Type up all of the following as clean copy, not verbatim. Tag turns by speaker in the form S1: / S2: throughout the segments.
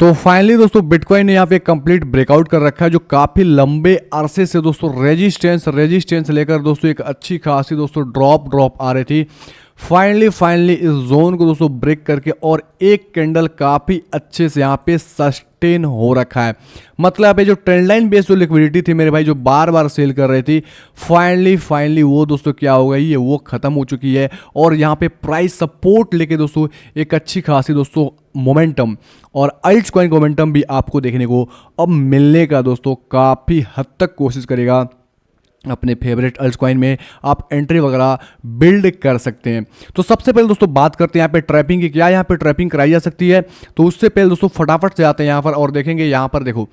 S1: तो फाइनली दोस्तों बिटकॉइन ने यहाँ पे कंप्लीट ब्रेकआउट कर रखा है, जो काफ़ी लंबे अरसे से दोस्तों रेजिस्टेंस लेकर दोस्तों एक अच्छी खासी दोस्तों ड्रॉप आ रही थी। फाइनली इस जोन को दोस्तों ब्रेक करके और एक कैंडल काफ़ी अच्छे से यहाँ पे सस्टेन हो रखा है। मतलब यहाँ पे जो ट्रेंड लाइन बेस्ड जो लिक्विडिटी थी मेरे भाई, जो बार बार सेल कर रही थी, फाइनली वो दोस्तों क्या हो गई है, वो खत्म हो चुकी है। और यहाँ पे प्राइस सपोर्ट लेके दोस्तों एक अच्छी खासी दोस्तों मोमेंटम और अल्ट्स कॉइन मोमेंटम भी आपको देखने को अब मिलने का दोस्तों काफ़ी हद तक कोशिश करेगा। अपने फेवरेट अल्ट्स कॉइन में आप एंट्री वगैरह बिल्ड कर सकते हैं। तो सबसे पहले दोस्तों बात करते हैं यहाँ पे ट्रैपिंग की, क्या यहाँ पे ट्रैपिंग कराई जा सकती है। तो उससे पहले दोस्तों फटाफट से आते हैं यहाँ पर और देखेंगे यहाँ पर देखो,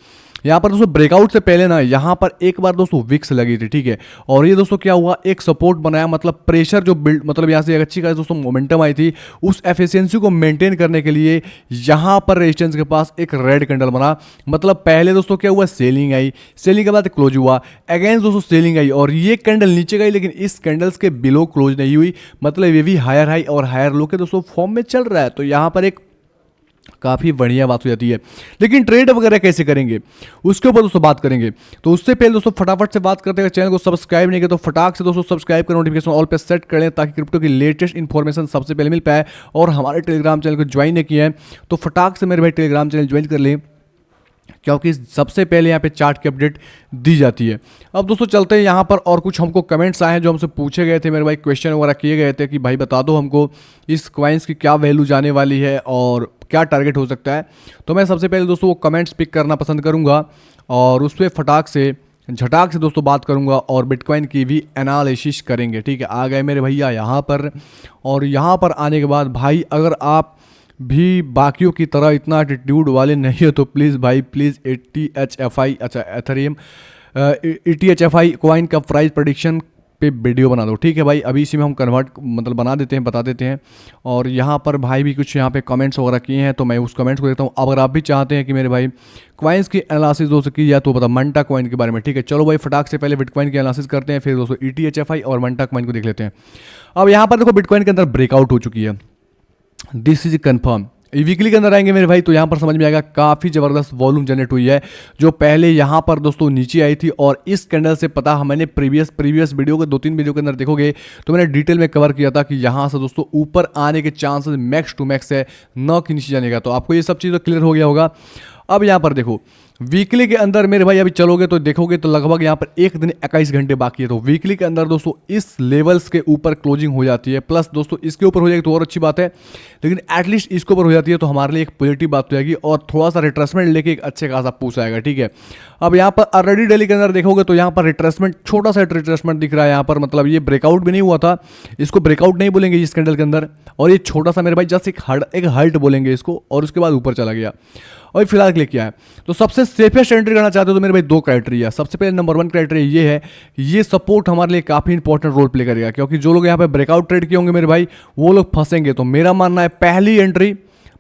S1: यहाँ पर दोस्तों ब्रेकआउट से पहले ना यहाँ पर एक बार दोस्तों विक्स लगी थी, ठीक है। और ये दोस्तों क्या हुआ, एक सपोर्ट बनाया, मतलब प्रेशर जो बिल्ड, मतलब यहाँ से एक अच्छी खासी दोस्तों मोमेंटम आई थी, उस एफिशिएंसी को मेंटेन करने के लिए यहाँ पर रेजिस्टेंस के पास एक रेड कैंडल बना। मतलब पहले दोस्तों क्या हुआ, सेलिंग आई, सेलिंग के बाद क्लोज हुआ, अगेंस्ट दोस्तों सेलिंग आई और ये कैंडल नीचे गई, लेकिन इस कैंडल्स के बिलो क्लोज नहीं हुई। मतलब ये भी हायर हाई और हायर लो के दोस्तों फॉर्म में चल रहा है। तो यहाँ पर एक काफ़ी बढ़िया बात हो जाती है। लेकिन ट्रेड वगैरह कैसे करेंगे उसके ऊपर दोस्तों बात करेंगे। तो उससे पहले दोस्तों फटाफट से बात करते हैं, चैनल को सब्सक्राइब नहीं किया तो फटाक से दोस्तों सब्सक्राइब कर नोटिफिकेशन ऑल पे सेट कर लें, ताकि क्रिप्टो की लेटेस्ट इन्फॉर्मेशन सबसे पहले मिल पाए। और हमारे टेलीग्राम चैनल को ज्वाइन नहीं किया है तो फटाक से मेरे भाई टेलीग्राम चैनल ज्वाइन कर लें, क्योंकि सबसे पहले यहाँ पे चार्ट की अपडेट दी जाती है। अब दोस्तों चलते हैं यहाँ पर, और कुछ हमको कमेंट्स आए हैं जो हमसे पूछे गए थे मेरे भाई, क्वेश्चन वगैरह किए गए थे कि भाई बता दो हमको इस कॉइन्स की क्या वैल्यू जाने वाली है और क्या टारगेट हो सकता है। तो मैं सबसे पहले दोस्तों वो कमेंट्स पिक करना पसंद करूँगा और उस पर फटाक से झटाक से दोस्तों बात करूंगा और बिटकॉइन की भी एनालिसिस करेंगे, ठीक है। आ गए मेरे भैया यहाँ पर, और यहाँ पर आने के बाद भाई अगर आप भी बाकियों की तरह इतना एटीट्यूड वाले नहीं हो तो प्लीज़ भाई प्लीज़ ETHFI, अच्छा एथेरियम ETHFI कॉइन का प्राइस प्रेडिक्शन पे वीडियो बना दो, ठीक है भाई। अभी इसी में हम कन्वर्ट मतलब बना देते हैं, बता देते हैं। और यहाँ पर भाई भी कुछ यहाँ पे कमेंट्स वगैरह किए हैं तो मैं उस कमेंट्स को देखता हूँ। अगर आप भी चाहते हैं कि मेरे भाई कॉइन्स की एनालिसिस दोस्तों की जाए तो बता मंटा कॉइन के बारे में, ठीक है। चलो भाई फटाक से पहले बिटकॉइन की एनालिसिस करते हैं, फिर दोस्तों ETHFI और मंटा कॉइन को देख लेते हैं। अब यहाँ पर देखो बिटकॉइन के अंदर ब्रेकआउट हो चुकी है, दिस इज कन्फर्म। वीकली के अंदर आएंगे मेरे भाई तो यहाँ पर समझ में आएगा काफ़ी ज़बरदस्त वॉल्यूम जनरेट हुई है, जो पहले यहाँ पर दोस्तों नीचे आई थी। और इस कैंडल से पता मैंने प्रीवियस वीडियो के 2-3 वीडियो के अंदर देखोगे तो मैंने डिटेल में कवर किया था कि यहाँ से दोस्तों ऊपर आने के चांसेस मैक्स टू मैक्स है, न कि नीचे जाने का। तो आपको ये सब चीज़ तो क्लियर हो गया होगा। अब यहाँ पर देखो वीकली के अंदर मेरे भाई अभी चलोगे तो देखोगे तो लगभग यहाँ पर 1 दिन 21 घंटे बाकी है। तो वीकली के अंदर दोस्तों इस लेवल्स के ऊपर क्लोजिंग हो जाती है, प्लस दोस्तों इसके ऊपर हो जाएगी तो और अच्छी बात है, लेकिन एटलीस्ट इसके ऊपर हो जाती है तो हमारे लिए एक पॉजिटिव बात हो जाएगी और थोड़ा सा रिट्रेसमेंट लेके एक अच्छे खासा पूछ आएगा, ठीक है। अब यहाँ पर ऑलरेडी डेली के अंदर देखोगे तो यहाँ पर रिट्रेसमेंट, छोटा सा रिट्रेसमेंट दिख रहा है यहाँ पर, मतलब ये ब्रेकआउट भी नहीं हुआ था, इसको ब्रेकआउट नहीं बोलेंगे इस कैंडल के अंदर। और ये छोटा सा मेरे भाई जस्ट एक हल्ट बोलेंगे इसको, और उसके बाद ऊपर चला गया। और फिलहाल क्लिक किया है। तो सबसे सेफेस्ट एंट्री करना चाहते हो तो मेरे भाई 2 क्राइटेरिया। सबसे पहले नंबर 1 क्राइटेरिया ये है, ये सपोर्ट हमारे लिए काफ़ी इंपॉर्टेंट रोल प्ले करेगा, क्योंकि जो लोग यहाँ पे ब्रेकआउट ट्रेड किए होंगे मेरे भाई वो लोग फंसेंगे। तो मेरा मानना है पहली एंट्री,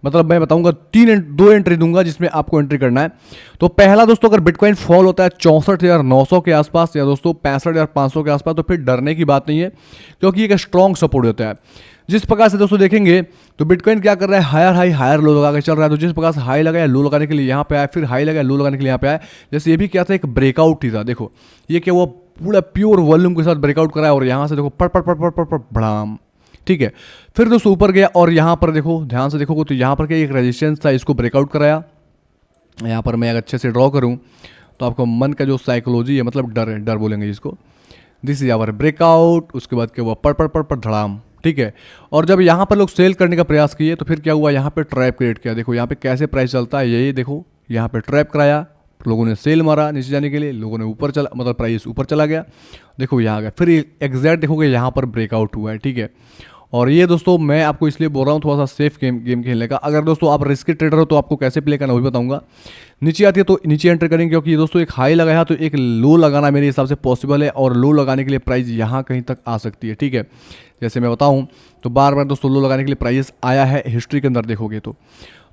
S1: मतलब मैं बताऊंगा 2 एंट्री दूंगा जिसमें आपको एंट्री करना है। तो पहला दोस्तों अगर बिटकॉइन फॉल होता है 64,900 के आसपास या दोस्तों 65,500 के आसपास तो फिर डरने की बात नहीं है, क्योंकि एक स्ट्रॉन्ग सपोर्ट होता है। जिस प्रकार से दोस्तों देखेंगे तो बिटकॉइन क्या कर रहा है, हायर हाई हायर लो लगा के चल रहा है। तो जिस प्रकार से हाई लगाया लो लगाने के लिए यहाँ पे आया, फिर हाई लगाया लो लगाने के लिए यहाँ पे आया। जैसे ये भी क्या था, एक ब्रेकआउट ही था। देखो ये क्या हुआ, पूरा प्योर वॉल्यूम के साथ ब्रेकआउट कराया और यहाँ से देखो पड़ पड़ पड़ पड़ पड़ पड़ बढ़ाम, ठीक है। फिर दोस्तों ऊपर गया और यहाँ पर देखो ध्यान से देखोगे तो यहाँ पर क्या एक रेजिस्टेंस था, इसको ब्रेकआउट कराया। यहाँ पर मैं अगर अच्छे से ड्रॉ करूँ तो आपको मन का जो साइकोलॉजी है, मतलब डर है, डर बोलेंगे इसको, दिस इज आवर ब्रेकआउट। उसके बाद क्या हुआ, पड़ पड़ पड़ पड़ धड़ाम, ठीक है। और जब यहाँ पर लोग सेल करने का प्रयास किए तो फिर क्या हुआ, यहाँ पे ट्रैप क्रिएट किया। देखो यहाँ पे कैसे प्राइस चलता है, यही देखो यहाँ पे ट्रैप कराया, लोगों ने सेल मारा नीचे जाने के लिए, लोगों ने ऊपर चला, मतलब प्राइस ऊपर चला गया, देखो यहाँ आ गया। फिर एग्जैक्ट देखोगे यहाँ पर ब्रेकआउट हुआ है, ठीक है। और ये दोस्तों मैं आपको इसलिए बोल रहा हूँ थोड़ा सा सेफ गेम खेलने का। अगर दोस्तों आप रिस्की ट्रेडर हो तो आपको कैसे प्ले करना वो भी बताऊंगा। नीचे आती है तो नीचे एंटर करेंगे, क्योंकि ये दोस्तों एक हाई लगाया तो एक लो लगाना मेरे हिसाब से पॉसिबल है, और लो लगाने के लिए प्राइस यहाँ कहीं तक आ सकती है, ठीक है। जैसे मैं बताऊँ तो बार बार दोस्तों लो लगाने के लिए प्राइस आया है हिस्ट्री के अंदर देखोगे तो।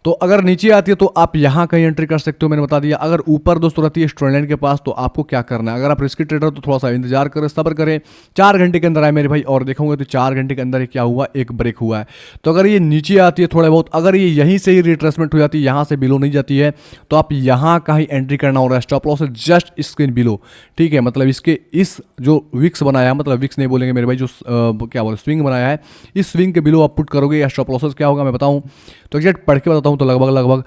S1: तो अगर नीचे आती है तो आप यहाँ कहीं एंट्री कर सकते हो, मैंने बता दिया। अगर ऊपर दोस्तों रहती है स्ट्रेंड लाइन के पास तो आपको क्या करना है, अगर आप रिस्की ट्रेडर हो तो थोड़ा सा इंतजार करें, सब्र करें। 4 घंटे के अंदर आए मेरे भाई और देखोगे तो 4 घंटे के अंदर क्या हुआ, एक ब्रेक हुआ है। तो अगर ये नीचे आती है थोड़ा बहुत, अगर ये यहीं से ही रिट्रेसमेंट हो जाती है, यहाँ से बिलो नहीं जाती है, तो आप यहाँ कहीं एंट्री करना हो रहा है। स्टॉप लॉस है जस्ट इसके बिलो, ठीक है, मतलब इसके इस जो विक्स बनाया है, मतलब विक्स नहीं बोलेंगे मेरे भाई, जो क्या बोले स्विंग बनाया है, इस स्विंग के बिलो आप पुट करोगे या स्टॉप लॉसेस क्या होगा मैं बताऊं तो एग्जैक्ट पढ़ के बताता हूं, तो लगभग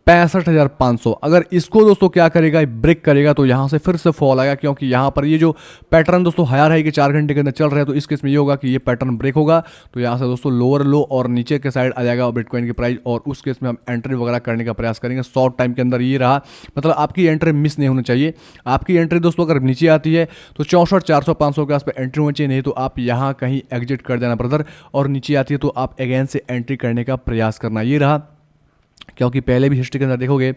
S1: 65,500। अगर इसको दोस्तों क्या करेगा, ब्रेक करेगा तो यहाँ से फिर से फॉल आएगा, क्योंकि यहाँ पर ये जो पैटर्न दोस्तों हायर हाई के 4 घंटे के अंदर चल रहे हैं, तो इस केस में ये होगा कि ये पैटर्न ब्रेक होगा, तो यहाँ से दोस्तों लोअर लो और नीचे के साइड आ जाएगा बिटकॉइन की प्राइस, और उस केस में हम एंट्री वगैरह करने का प्रयास करेंगे। शॉर्ट टाइम के अंदर ये रहा, मतलब आपकी एंट्री मिस नहीं होनी चाहिए। आपकी एंट्री दोस्तों अगर नीचे आती है तो 64,400-500 के आसपास एंट्री होनी चाहिए, नहीं तो आप यहाँ कहीं एग्जिट कर देना ब्रदर, और नीचे आती है तो आप अगेन से एंट्री करने का प्रयास करना। ये रहा, क्योंकि पहले भी हिस्ट्री के अंदर देखोगे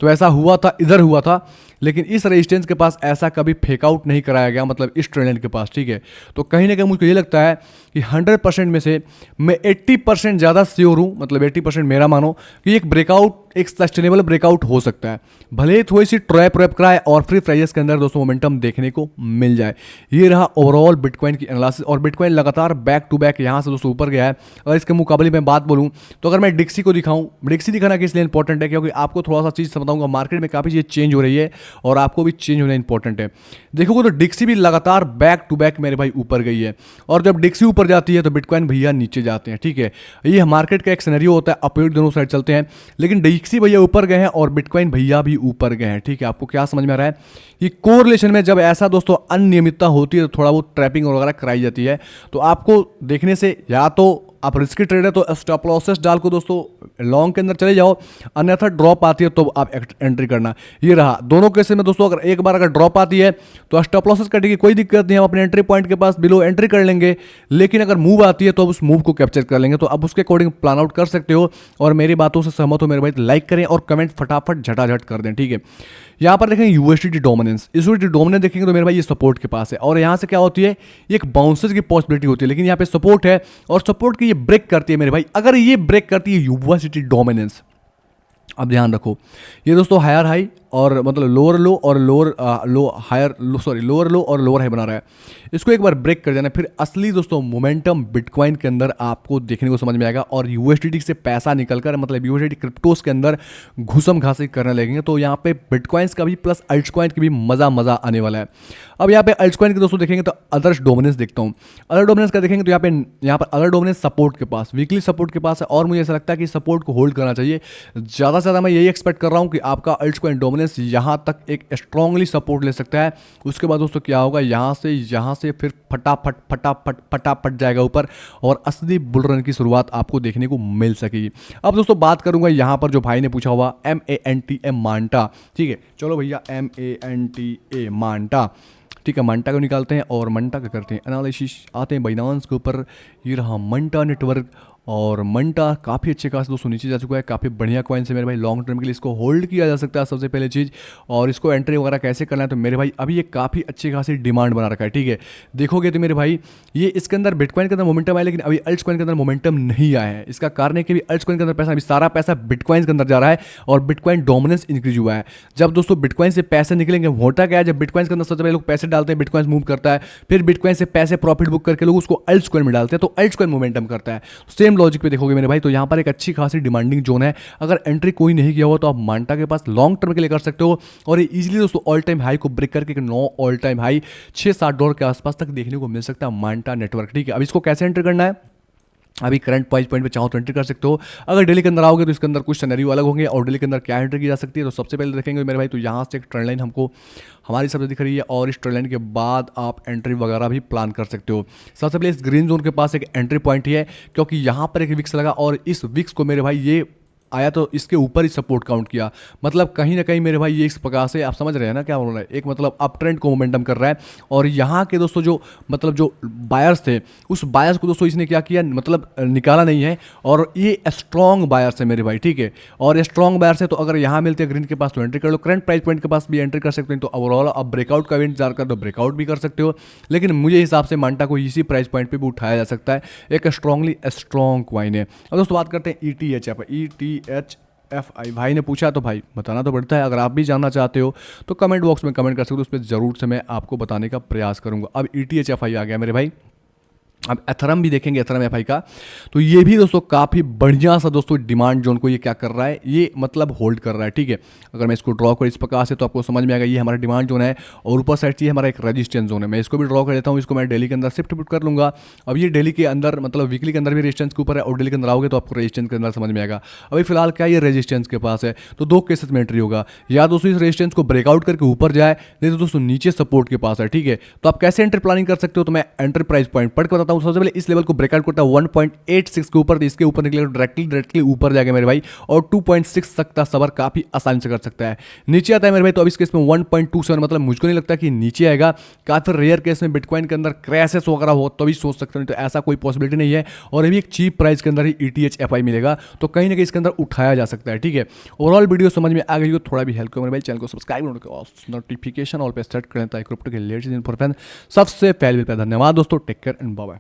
S1: तो ऐसा हुआ था, इधर हुआ था, लेकिन इस रेजिस्टेंस के पास ऐसा कभी फेक आउट नहीं कराया गया, मतलब इस ट्रेंड लाइन के पास, ठीक है। तो कहीं ना कहीं मुझको ये लगता है कि 100% में से मैं 80% ज़्यादा श्योर हूँ, मतलब 80% मेरा मानो कि एक ब्रेकआउट, एक सस्टेनेबल ब्रेकआउट हो सकता है, भले ही थोड़ी सी ट्रैप कराए और फ्री प्राइजेस के अंदर दोस्तों मोमेंटम देखने को मिल जाए। ये रहा ओवरऑल बिटकॉइन की एनालिसिस, और बिटकॉइन लगातार बैक टू बैक यहाँ से दोस्तों ऊपर गया है। अगर इसके मुकाबले में बात बोलूँ तो अगर मैं डिक्सी को दिखाऊं, डिक्सी दिखाना किस लिए इंपॉर्टेंट है, क्योंकि आपको थोड़ा सा चीज़ बताऊंगा, मार्केट में काफ़ी चीज़ चेंज हो रही है और आपको भी चेंज होना इंपॉर्टेंट है। देखोगे तो डिक्सी भी लगातार बैक टू बैक मेरे भाई ऊपर गई है, और जब डिक्सी ऊपर जाती है तो बिटकॉइन भैया नीचे जाते हैं, ठीक है। ये मार्केट का एक सिनेरियो होता है, अपवर्ड दोनों साइड चलते हैं, लेकिन डिक्सी भैया ऊपर गए हैं और बिटकॉइन भैया भी ऊपर गए हैं, ठीक है। आपको क्या समझ में आ रहा है कि कोरिलेशन में जब ऐसा दोस्तों अनियमितता होती है तो थोड़ा बहुत ट्रैपिंग वगैरह कराई जाती है, तो आपको देखने से या तो आप रिस्की ट्रेड है तो स्टॉप लॉसेस डाल को दोस्तों लॉन्ग के अंदर चले जाओ, अन्यथा ड्रॉप आती है तो आप एंट्री करना। ये रहा दोनों केसेस में दोस्तों, अगर एक बार अगर ड्रॉप आती है तो स्टॉप लॉसेस कटेगी, कोई दिक्कत नहीं है, हम अपने एंट्री पॉइंट के पास बिलो एंट्री कर लेंगे। लेकिन अगर मूव आती है तो उस मूव को कैप्चर कर लेंगे, तो अब उसके अकॉर्डिंग प्लान आउट कर सकते हो। और मेरी बातों से सहमत हो मेरे भाई, लाइक करें और कमेंट फटाफट झटाझट कर दें, ठीक है। यहाँ पर देखेंगे यूएसडीटी डोमिनेंस, यूएसडीटी डोमिनेंस देखेंगे तो मेरे भाई ये सपोर्ट के पास है, और यहाँ से क्या होती है, एक बाउंसेस की पॉसिबिलिटी होती है, लेकिन यहाँ पे सपोर्ट है और सपोर्ट की ये ब्रेक करती है मेरे भाई। अगर ये ब्रेक करती है यूएसडीटी डोमिनेंस, अब ध्यान रखो, ये दोस्तों हायर हाई और मतलब लोअर लो और लोअर लो और लोअर हाई बना रहा है, इसको एक बार ब्रेक कर देना, फिर असली दोस्तों मोमेंटम बिटकॉइन के अंदर आपको देखने को समझ में आएगा, और यूएसडीटी से पैसा निकलकर मतलब यूएसडीटी क्रिप्टोस के अंदर घुसम घासी करने लगेंगे। तो यहाँ पे बिटकॉइंस का भी प्लस अल्टकॉइन की भी मजा आने वाला है। अब यहाँ पे अल्टकॉइन के दोस्तों देखेंगे तो अदर्स डोमिनेंस देखता हूँ, अदर डोमिनेंस का देखेंगे तो यहाँ पर अदर डोमिनेंस सपोर्ट के पास, वीकली सपोर्ट के पास है, और मुझे ऐसा लगता है कि सपोर्ट को होल्ड करना चाहिए। ज़्यादा से ज़्यादा मैं यही एक्सपेक्ट कर रहा हूँ कि आपका अल्टकॉइन डोमिनेंस यहाँ तक एक स्ट्रांगली सपोर्ट ले सकता है। उसके बाद दोस्तों क्या होगा, यहाँ से फिर फटाफट जाएगा ऊपर, और असली बुल रन की शुरुआत आपको देखने को मिल सकेगी। अब दोस्तों बात करूंगा यहाँ पर जो भाई ने पूछा हुआ MANTA मांटा, ठीक है, चलो भैया MANTA मांटा, ठीक है, मंटा को निकालते हैं और मंटा का करते हैं एनालिसिस। आते हैं बाइनांस के ऊपर, ये रहा मंटा नेटवर्क, और मंटा काफ़ी अच्छे खास दोस्तों नीचे जा चुका है, काफ़ी बढ़िया कॉइन से मेरे भाई, लॉन्ग टर्म के लिए इसको होल्ड किया जा सकता है सबसे पहले चीज़। और इसको एंट्री वगैरह कैसे करना है तो मेरे भाई अभी ये काफ़ी अच्छी खासी डिमांड बना रखा है, ठीक है। देखोगे तो मेरे भाई ये इसके अंदर बिटकॉइन के अंदर मोमेंटम आया, लेकिन अभी अल्टकॉइन के अंदर मोमेंटम नहीं आया है। इसका कारण है कि अभी अल्टकॉइन के अंदर पैसा, अभी सारा पैसा बिटकॉइन के अंदर जा रहा है और बिटकॉइन डोमिनेंस इंक्रीज हुआ है। जब दोस्तों बिटकॉइन से पैसे निकलेंगे, होता क्या है, जब बिटकॉइन के अंदर सबसे पहले लोग पैसे डालते हैं, बिटकॉइन मूव करता है, फिर बिटकॉइन से पैसे प्रॉफिट बुक करके लोग उसको अल्टकॉइन में डालते हैं, तो अल्टकॉइन मोमेंटम करता है। सेम लॉजिक पे देखोगे मेरे भाई, तो यहाँ पर एक अच्छी खासी डिमांडिंग जोन है। अगर एंट्री कोई नहीं किया हुआ तो आप मांटा के पास लॉन्ग टर्म के लिए कर सकते हो, और ये इजीली दोस्तों ऑल टाइम हाई को ब्रेक करके एक नो ऑल टाइम हाई $6-7 के आसपास तक देखने को मिल सकता है मांटा नेटवर्क, ठीक है। अब इसको कैसे एंटर करना है, अभी करंट प्राइस पॉइंट पे चाहो तो एंट्री कर सकते हो। अगर डेली के अंदर आओगे तो इसके अंदर कुछ सिनेरियो अलग होंगे, और डेली के अंदर क्या एंट्री की जा सकती है तो सबसे पहले देखेंगे मेरे भाई, तो यहाँ से एक ट्रेंड लाइन हमको हमारी सबसे दिख रही है, और इस ट्रेंड लाइन के बाद आप एंट्री वगैरह भी प्लान कर सकते हो। सबसे पहले इस ग्रीन जोन के पास एक एंट्री पॉइंट ही है, क्योंकि यहाँ पर एक विक्स लगा, और इस विक्स को मेरे भाई ये आया तो इसके ऊपर ही सपोर्ट काउंट किया, मतलब कहीं ना कहीं मेरे भाई ये इस प्रकार से आप समझ रहे हैं ना क्या बोल रहा है, एक मतलब अप ट्रेंड को मोमेंटम कर रहा है। और यहाँ के दोस्तों जो मतलब जो बायर्स थे, उस बायर्स को दोस्तों इसने क्या किया, मतलब निकाला नहीं है, और ये स्ट्रॉन्ग बायर्स है मेरे भाई, ठीक है। और स्ट्रॉन्ग बायर्स है, तो अगर यहाँ मिलते हैं ग्रीन के पास तो एंट्री कर लो, करंट प्राइस पॉइंट के पास भी एंट्री कर सकते हैं। तो ओवरऑल अब ब्रेकआउट का इवेंट जार कर तो ब्रेकआउट भी कर सकते हो, लेकिन मुझे हिसाब से मांटा को इसी प्राइस पॉइंट पर भी उठाया जा सकता है, एक स्ट्रॉन्गली स्ट्रॉन्ग क्वाइन है। अब दोस्तों बात करते हैं ETH, यहाँ पर ETH ETHFI भाई ने पूछा तो भाई बताना तो पड़ता है। अगर आप भी जानना चाहते हो तो कमेंट बॉक्स में कमेंट कर सकते हो, उस पर ज़रूर से मैं आपको बताने का प्रयास करूँगा। अब ETHFI आ गया मेरे भाई। अब एथरम भी देखेंगे, एथरम एफआई का। तो ये भी दोस्तों काफ़ी बढ़िया सा दोस्तों डिमांड जोन को ये क्या कर रहा है, ये मतलब होल्ड कर रहा है, ठीक है। अगर मैं इसको ड्रॉ करूँ इस प्रकार से तो आपको समझ में आएगा ये हमारा डिमांड जोन है और ऊपर साइड चाहिए हमारा एक रेजिस्टेंस जोन है। मैं इसको भी ड्रॉ कर देता हूँ, इसको मैं डेली के अंदर शिफ्ट कर लूँगा। अब ये डेली के अंदर मतलब वीकली के अंदर भी रेजिस्टेंस के ऊपर है और डेली के अंदर आओगे तो आपको रेजिस्टेंस के अंदर समझ में आएगा। अभी फिलहाल क्या ये रेजिस्टेंस के पास है, तो दो केसेस में एंट्री होगा, या दोस्तों इस रेजिस्टेंस को ब्रेकआउट करके ऊपर जाए, नहीं तो दोस्तों नीचे सपोर्ट के पास है, ठीक है। तो आप कैसे एंट्री प्लानिंग कर सकते हो, तो मैं एंट्री प्राइस पॉइंट पढ़ के बताता हूँ। सबसे पहले इस लेवल को ब्रेकआउट करता है 1.86 के ऊपर, तो इसके ऊपर निकलेगा डायरेक्टली ऊपर जाएगा मेरे भाई, और 2.6 तक का सबर काफी आसानी से कर सकता है। नीचे आता है मेरे भाई, तो अब इस केस में 1.27, मतलब मुझको नहीं लगता कि नीचे आएगा। काफी रेयर केस में बिटकॉइन के अंदर क्रैशेस वगैरह हो तो भी सोच सकते हो, नहीं तो ऐसा कोई पॉसिबिलिटी नहीं है। और ये भी एक चीप प्राइस के अंदर ही ETHFI मिलेगा, तो कहीं ना कहीं इसके अंदर उठाया जा सकता है, ठीक है। ओवरऑल वीडियो समझ में आ गई हो, थोड़ा भी हेल्प करो मेरे भाई, चैनल को सब्सक्राइब और नोटिफिकेशन ऑल पे सेट करें ताकि क्रिप्टो के लेटेस्ट इन्फॉर्मेशन सबसे पहले। धन्यवाद दोस्तों, take care and bye bye.